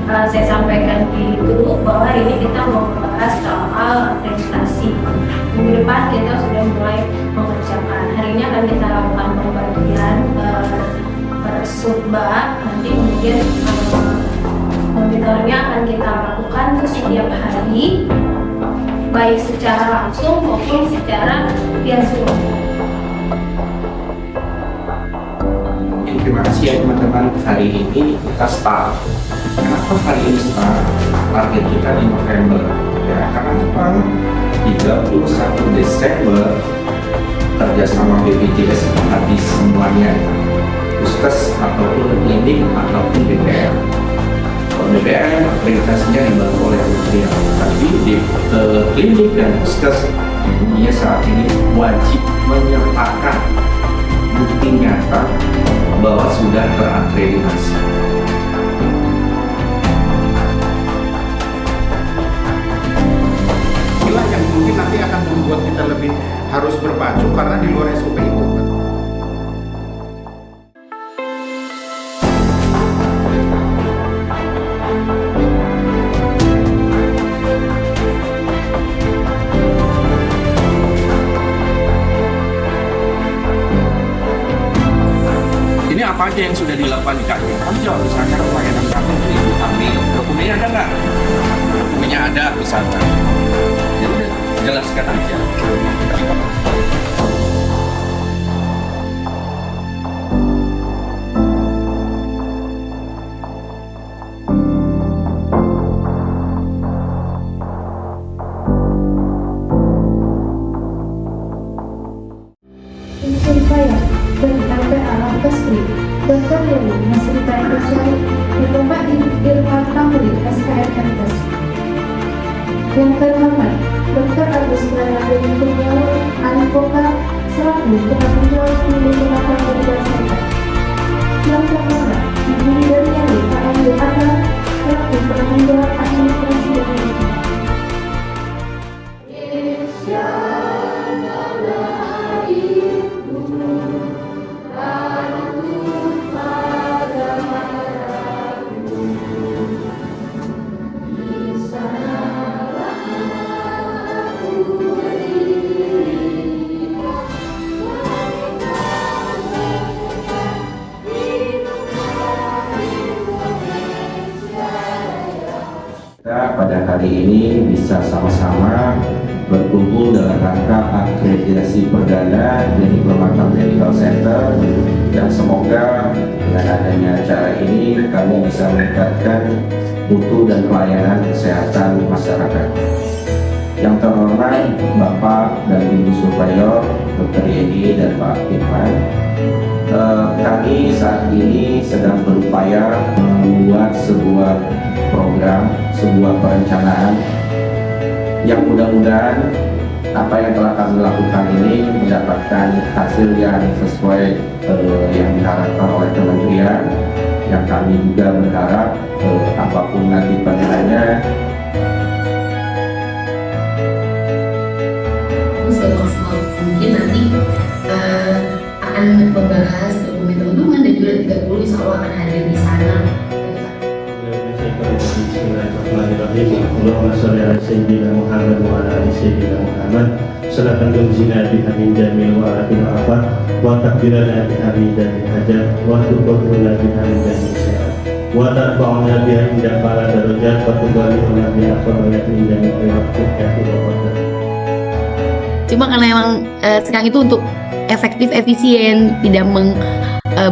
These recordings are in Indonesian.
saya sampaikan di grup bahwa hari ini kita mau membahas soal akreditasi. Minggu depan kita sudah mulai mengerjakan. Hari ini akan kita lakukan pembagian per subba. Nanti kemudian monitornya akan kita lakukan setiap hari, baik secara langsung maupun secara via Zoom. Terima kasih ya teman-teman. Hari ini kita start. Kenapa hari ini start? Target kita di November. Ya, karena apa? 31 Desember kerjasama BPJS habis semuanya, puskes ataupun klinik ataupun BPR. Kalau BPR akreditasinya dibantu oleh kementerian, tapi di klinik dan puskes dunia saat ini wajib menyertakan bukti nyata bahwa sudah terakreditasi. Inilah yang mungkin nanti akan membuat kita lebih harus berpacu karena di luar SOP itu kan. Ini apa aja yang sudah dilakukan di kantor? Kamu jawab, misalkan pelayanan kantor itu ibu ambil dokumennya ada nggak? Dokumennya ada misalkan. Ya udah, jelaskan aja. Surabaya dari LPA Lampeskri, Dr. Dewi Masrita Indosyari, Bapak Irfan Tamri, SKMMS. Yang terhormat, Dr. Agus Prananda Kurniawan, Advokat, selaku Penanggung Pendidikan Universitas. Yang terhormat, Ibu Daryani KMD Aka, selaku Penanggung Administrasi Pendidikan. Kita pada hari ini bisa sama-sama berkumpul dalam rangka akreditasi perdana dari Permata Medical Center, dan semoga dengan adanya acara ini kami bisa meningkatkan mutu dan pelayanan kesehatan masyarakat. Yang terhormat Bapak dan Ibu Superior, Dr. Yeni dan Pak Irfan, kami saat ini sedang berupaya membuat sebuah program, sebuah perencanaan yang mudah-mudahan apa yang telah kami lakukan ini mendapatkan hasil yang sesuai yang diharapkan oleh kementerian, yang kami juga berharap apapun nanti penilaiannya. Mungkin nanti akan membahas dokumen teman-teman dan juga 30 insya Allah akan hadir di sana. Bismillahirrahmanirrahim. Allahumma sholli ala sayyidina Muhammad wa ala ali sayyidina Muhammad. Salatan tunjina biha min jami'il wa'afil afat wa takbirana biha min jami'il hajat wa tuqadduna biha min jami'il syi'at wa tarfa'una biha inda fala darajat wa tuballighuna biha fadailat min jami'il waqti wa qadar. Cuma karena emang sekarang itu untuk efektif, efisien, tidak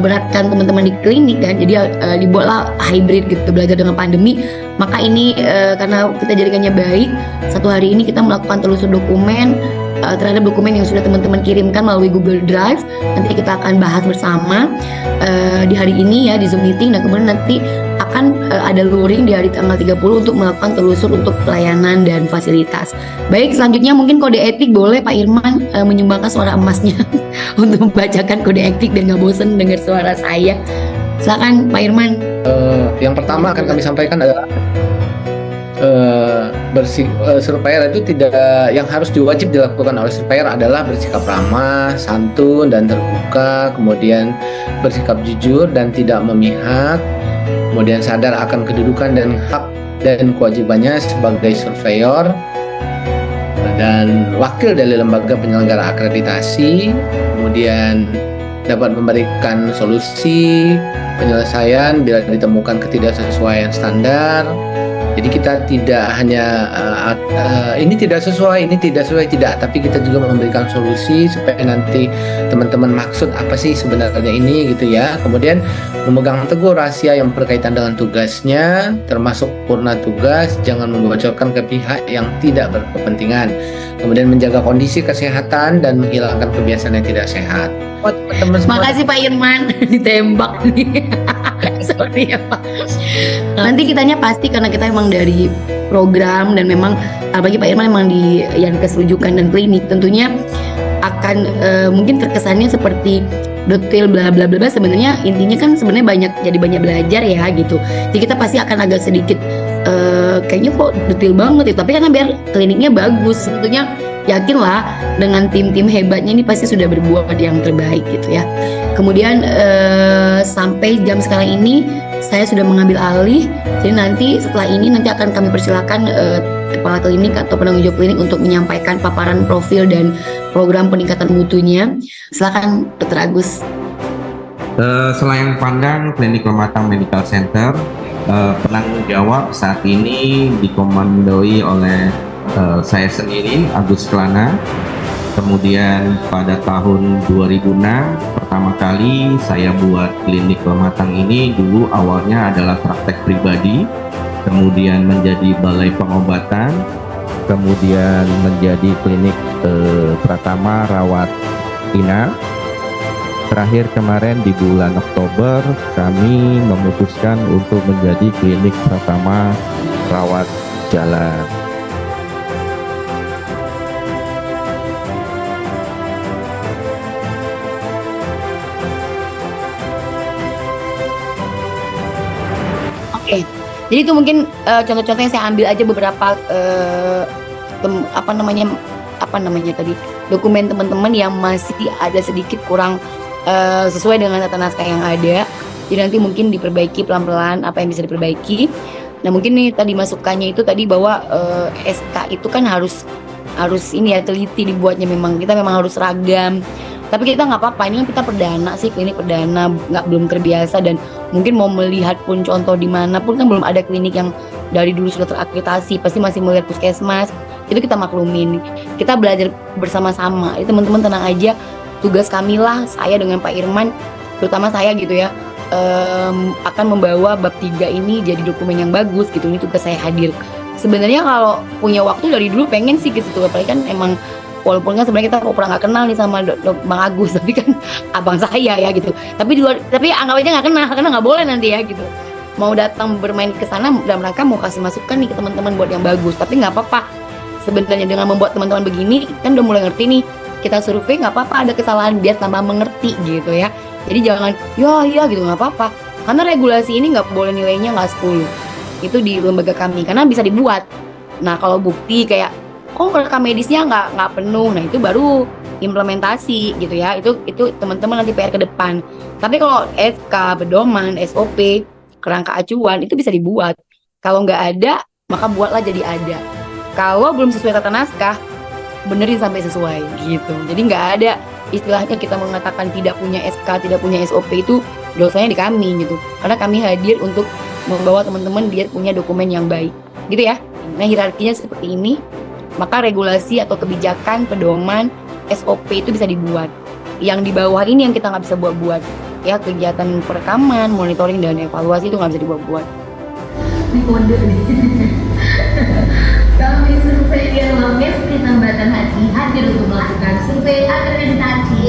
beratkan teman-teman di klinik kan, jadi dibuatlah hybrid gitu, belajar dengan pandemi. Maka ini karena kita jaringannya baik, satu hari ini kita melakukan telusur dokumen terhadap dokumen yang sudah teman-teman kirimkan melalui Google Drive. Nanti kita akan bahas bersama di hari ini ya di Zoom meeting, dan kemudian nanti akan ada luring di hari tanggal 30 untuk melakukan telusur untuk pelayanan dan fasilitas. Baik, selanjutnya mungkin kode etik, boleh Pak Irman menyumbangkan suara emasnya untuk membacakan kode etik dan nggak bosen dengar suara saya. Silakan Pak Irman. Yang pertama akan kami sampaikan adalah surveyor itu tidak, yang harus diwajib dilakukan oleh surveyor adalah bersikap ramah, santun dan terbuka, kemudian bersikap jujur dan tidak memihak, kemudian sadar akan kedudukan dan hak dan kewajibannya sebagai surveyor dan wakil dari lembaga penyelenggara akreditasi, kemudian dapat memberikan solusi penyelesaian bila ditemukan ketidaksesuaian standar. Jadi kita tidak hanya ini tidak sesuai, tidak, tapi kita juga memberikan solusi supaya nanti teman-teman maksud apa sih sebenarnya ini gitu ya. Kemudian memegang teguh rahasia yang berkaitan dengan tugasnya, termasuk purna tugas, jangan membocorkan ke pihak yang tidak berkepentingan. Kemudian menjaga kondisi kesehatan dan menghilangkan kebiasaan yang tidak sehat. Buat teman-teman semua. Makasih Pak Irman ditembak nih. Sorry ya Pak. Nanti kitanya pasti karena kita emang dari program dan memang apalagi Pak Irman emang di yang keserujukan dan klinik tentunya akan mungkin terkesannya seperti detail bla bla bla. Sebenarnya intinya kan sebenarnya banyak belajar ya gitu. Jadi kita pasti akan agak sedikit kayaknya kok detail banget ya. Tapi karena biar kliniknya bagus tentunya yakinlah dengan tim-tim hebatnya ini pasti sudah berbuat yang terbaik gitu ya. Kemudian sampai jam sekarang ini saya sudah mengambil alih. Jadi nanti setelah ini nanti akan kami persilakan kepala klinik atau penanggung jawab klinik untuk menyampaikan paparan profil dan program peningkatan mutunya. Silakan Dr. Agus. Selayang Pandang Klinik Pematang Medical Center, penanggung jawab saat ini dikomandoi oleh saya sendiri, Agus Kelana. Kemudian pada tahun 2006 pertama kali saya buat klinik pematang ini. Dulu awalnya adalah praktek pribadi, kemudian menjadi balai pengobatan, kemudian menjadi klinik Pratama Rawat Inap. Terakhir kemarin di bulan Oktober kami memutuskan untuk menjadi klinik Pratama Rawat Jalan. Oke, jadi itu mungkin contoh-contoh yang saya ambil aja beberapa dokumen teman-teman yang masih ada sedikit kurang sesuai dengan tata naskah yang ada. Jadi nanti mungkin diperbaiki pelan-pelan apa yang bisa diperbaiki. Nah mungkin nih tadi masukannya itu tadi bahwa SK itu kan harus ini ya teliti dibuatnya, memang kita memang harus seragam. Tapi kita nggak apa-apa, ini kan kita perdana sih, klinik perdana, belum terbiasa dan mungkin mau melihat pun contoh di mana pun kan belum ada klinik yang dari dulu sudah terakreditasi, pasti masih melihat puskesmas, itu kita maklumin. Kita belajar bersama-sama, jadi teman-teman tenang aja, tugas kami lah, saya dengan Pak Irman, terutama saya gitu ya, akan membawa bab 3 ini jadi dokumen yang bagus gitu, ini tugas saya hadir. Sebenarnya kalau punya waktu dari dulu pengen sih gitu, apalagi kan emang walaupun kan sebenarnya kita pernah nggak kenal nih sama Bang Agus, tapi kan abang saya ya gitu. Tapi anggap aja nggak kenal, karena nggak boleh nanti ya gitu. Mau datang bermain ke sana dalam rangka mau kasih masukan nih ke teman-teman buat yang bagus. Tapi nggak apa-apa. Sebenarnya dengan membuat teman-teman begini kan udah mulai ngerti nih. Kita survei nggak apa-apa ada kesalahan biar tambah mengerti gitu ya. Jadi jangan ya gitu, nggak apa-apa. Karena regulasi ini nggak boleh nilainya nggak 10. Itu di lembaga kami karena bisa dibuat. Nah kalau bukti kayak rekam medisnya nggak penuh, nah itu baru implementasi gitu ya, itu teman-teman nanti PR ke depan. Tapi kalau SK, pedoman, SOP, kerangka acuan itu bisa dibuat. Kalau nggak ada maka buatlah jadi ada. Kalau belum sesuai tata naskah benerin sampai sesuai gitu. Jadi nggak ada istilahnya kita mengatakan tidak punya SK, tidak punya SOP, itu dosanya di kami gitu, karena kami hadir untuk membawa teman-teman biar punya dokumen yang baik gitu ya. Nah hierarkinya seperti ini. Maka regulasi atau kebijakan, pedoman, SOP itu bisa dibuat. Yang di bawah ini yang kita nggak bisa buat-buat. Ya kegiatan perekaman, monitoring, dan evaluasi itu nggak bisa dibuat-buat. Ini kode nih. Kami survei di ruang Keskri Tambatan Hati hadir untuk melakukan survei akreditasi.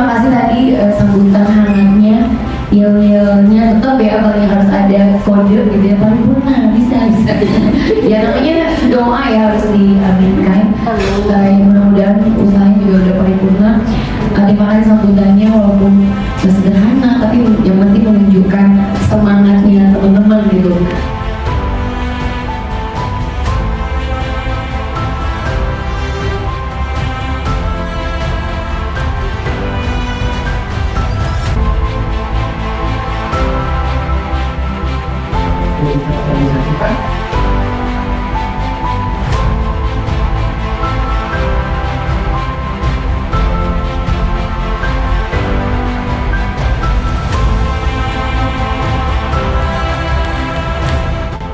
terima kasih tadi sambutan hangatnya. Yel-yelnya tetap ya, paling harus ada kode gitu ya, paripurna bisa. Ya namanya doa ya, harus diaminkan. Mudah-mudahan usahanya juga udah paripurna. Terima kasih sambutannya, walaupun sederhana tapi yang penting menunjukkan semangatnya teman-teman gitu.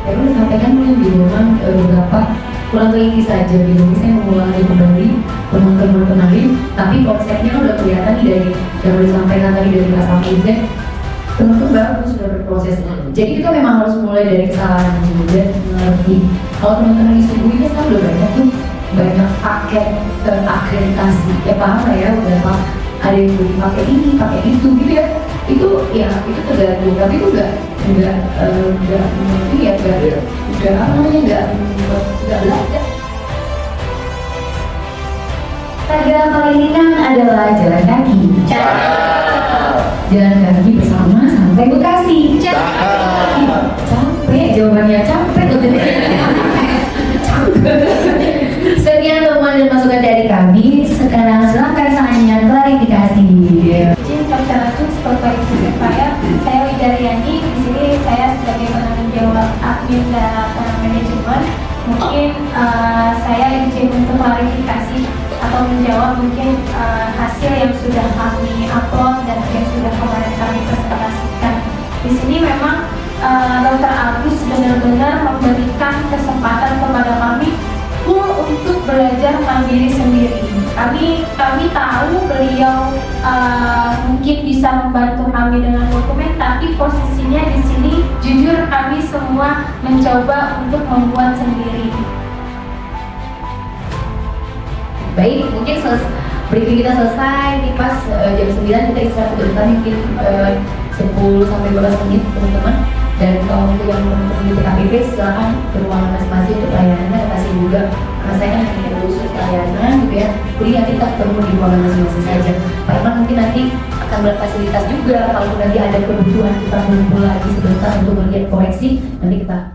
Saya udah sampaikan mungkin di rumah beberapa kurang teliti saja gitu. Saya mengulangi kembali teman-teman kenalin, tapi konsepnya udah kelihatan nih dari yang udah disampaikan tadi dari kelas sampai Z. Teman-teman bagus sudah berproses. Jadi kita memang harus mulai dari kesalahan dulu dan mengerti. Kalau teman-teman di Subuh ini sekarang udah banyak tuh, banyak paket akreditasi. Ya paham lah ya, udah apa? Ada yang udah pakai ini, pakai itu gitu ya. Itu ya itu tergantung, tapi itu enggak mengerti ya, enggak apa namanya, enggak belajar. Tagar paling ringan adalah jalan kaki. Jalan kaki bersama sampai Bekasi. Capek jawabannya, capek. Sekian temuan dan masukan dari kami. Sekarang silakan saatnya klarifikasi. Izin persyaratan supervisi saya Widaryani. Di sini saya sebagai penanggung jawab admin dan manajemen. Mungkin saya izin untuk klarifikasi atau menjawab mungkin hasil yang sudah kami upload dan yang sudah kemarin kami presentasikan. Di sini memang Dr. Agus benar-benar memberikan kesempatan kepada kami full untuk belajar mandiri sendiri. Kami tahu beliau mungkin bisa membantu kami dengan dokumen, tapi posisinya di sini jujur kami semua mencoba untuk membuat sendiri. Baik, mungkin briefing kita selesai. Ini pas jam 9 kita istirahat sebentar, mungkin 10 sampai 12 menit teman-teman. Dan kalau untuk yang teman-teman di PKPP silakan ke ruangan masing-masing untuk layanannya, kita kasih juga karena saya kan hanya khusus layanan gitu ya. Jadi nanti kita ketemu di ruangan masing-masing saja. Pak Iman mungkin nanti akan berfasilitas juga kalau nanti ada kebutuhan kita kumpul lagi sebentar untuk melihat koreksi, nanti kita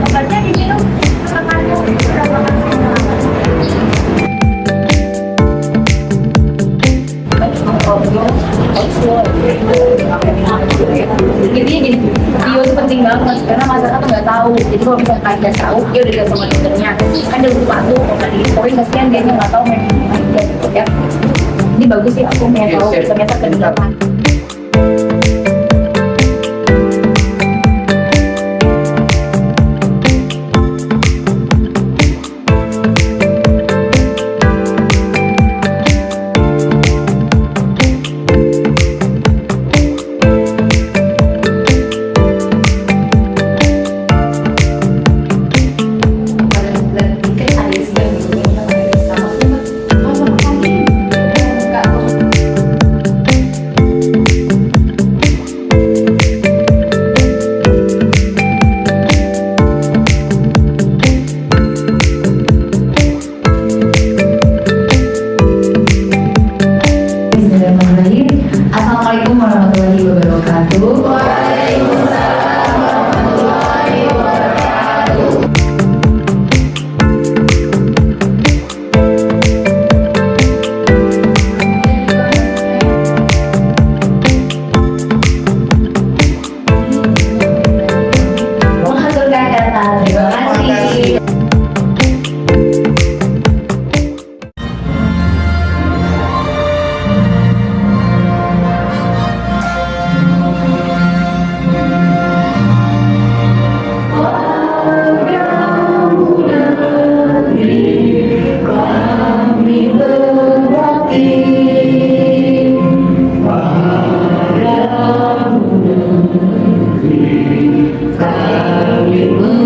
obatnya diminum makannya udah makan Intinya gini, bio itu penting banget karena masyarakat tuh nggak tahu. Jadi kalau misalnya kalian tahu, dia udah dikasih sama dokternya, kan dia lupa tuh kalau tadi poin kasihan dia nggak tahu main aja gitu ya. Ini bagus sih aku mau tahu ternyata kedengaran. Assalamualaikum warahmatullahi wabarakatuh. Waalaikumsalam warahmatullahi wabarakatuh. Mengaturkan kata, terima kasih. Kami